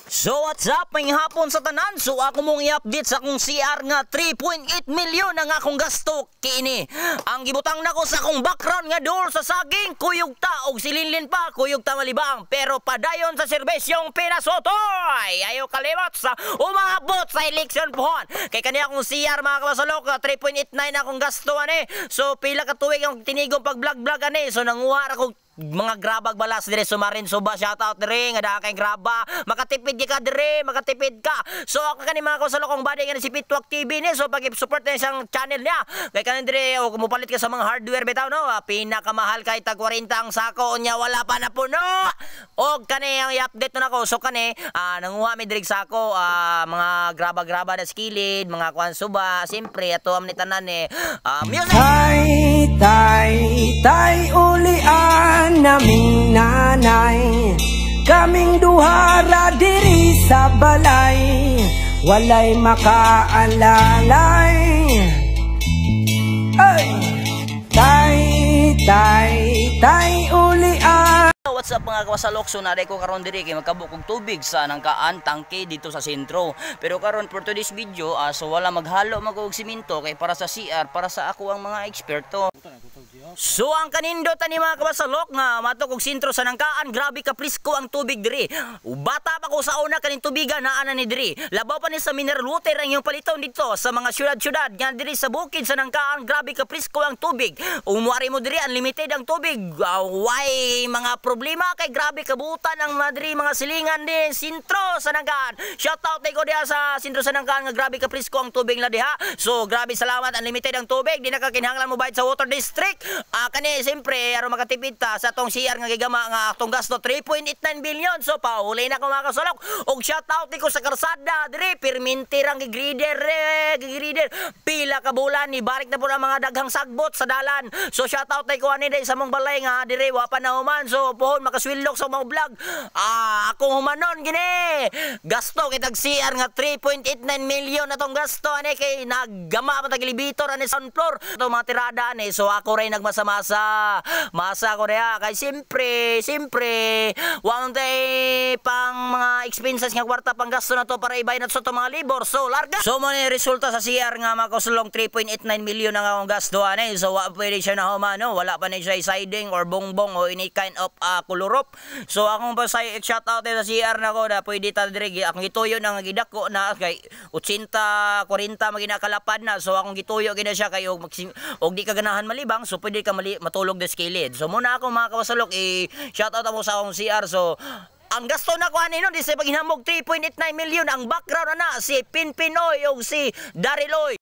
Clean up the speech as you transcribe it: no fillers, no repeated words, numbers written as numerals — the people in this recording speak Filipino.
So what's up, may hapon sa tanan. So ako mong i-update sa akong CR nga 3.8 milyon ang akong gasto kini. Ang gibutang nako sa akong background nga door sa saging, kuyog ta og silinlin pa, kuyog ta malibang, pero padayon sa serbisyong pinasotoy. Ayo kalimot sa umabot sa election pohon. Kay kaniya akong CR mga kabasalok, 3.89 akong gasto ani. So pila ka tuig ang tinigong pag-vlog ani. So nanguha ako mga grabag balas dire sumarin suba, shoutout dire nga daha kay graba, makatipid di ka dire, makatipid ka. So ako kani mga kasalokong body nga si Pitwak TV ni, so pag-support na isang channel niya kay kanin dire o kumupalit ka sa mga hardware bitaw no, pinakamahal kay tag 40 ang sako nya, wala pa na puno. Og kani ang i-update na ako, so kani nanguha mi dire sako mga graba-graba na skilid, mga kuan suba, simpre ato am ni tanan music. Tay ulian naming nanay, kaming duhara diri sa balay, walay makaalalay. Tay ulian. What's up mga kawasalok? So naday ko karon diri kay magkabukog tubig sa nangkaan tangke dito sa sentro. Pero karon for today's video, so wala maghalo magog simento kay para sa CR, para sa ako ang mga eksperto. So ang kanindot ni mga kawasalok nga matok og sentro sa nangkaan, grabe ka prisko ang tubig diri. Bata pa ko sa una kaning tubigan naa na ni diri. Labaw pa ni sa mineral water ang iyong paliton dito sa mga syudad-syudad nga diri sa bukid sa nangkaan, grabe ka prisko ang tubig. Umuari mo diri unlimited ang tubig. Why mga problema kay grabe kabutan ang madri mga silingan din sentro sa nangkaan. Shout out ko diha sa sentro sa nangkaan nga grabe ka prisko ang tubig na diha. So grabe salamat, unlimited ang tubig, di na ka kinahanglan mo bayad sa water district. Kani siyempre aron makatipid ta sa tong CR nga gigama nga atong gasto 3.89 billion. So pauli na ko mga kasalok. Og shout out ko sa karsada dire permintir ang gigrider pila ka bulan ni barik na po ang mga daghang sagbot sa dalan. So shout out ko ani dai sa mong balay nga dire wa pa nahuman. So pohon makaswilok sa mga vlog. Ako humanon gini. Gasto kitag CR nga 3.89 million atong gasto ani kay naggama pa tag elevator ani sound floor. Ito mga tirada ani. So ako ray masa ko rea kay simpre wang tay pang mga expenses nga kwarta pang gasto na to para ibay na to mga libor. So larga. So mo ni resulta sa CR nga makosulong 3.89 million ang akong gasto ani. So pwede siya na humano, wala pa na siya siding or bongbong o any kind of kulurop. So akong pa sa shout out sa CR na ko na pwede ta dire akong gituyo nang gidako na kay 80 40 maginakalapad na. So akong gituyo gina siya kay og di ka ganahan malibang, so pwede ka matulog des kilid. So muna ako mga kawasalok shout out mo sa akong CR. So ang gasto na ko ani no di sa paghinamog 3.89 million. Ang background na si Pinpinoy o si Dariloy.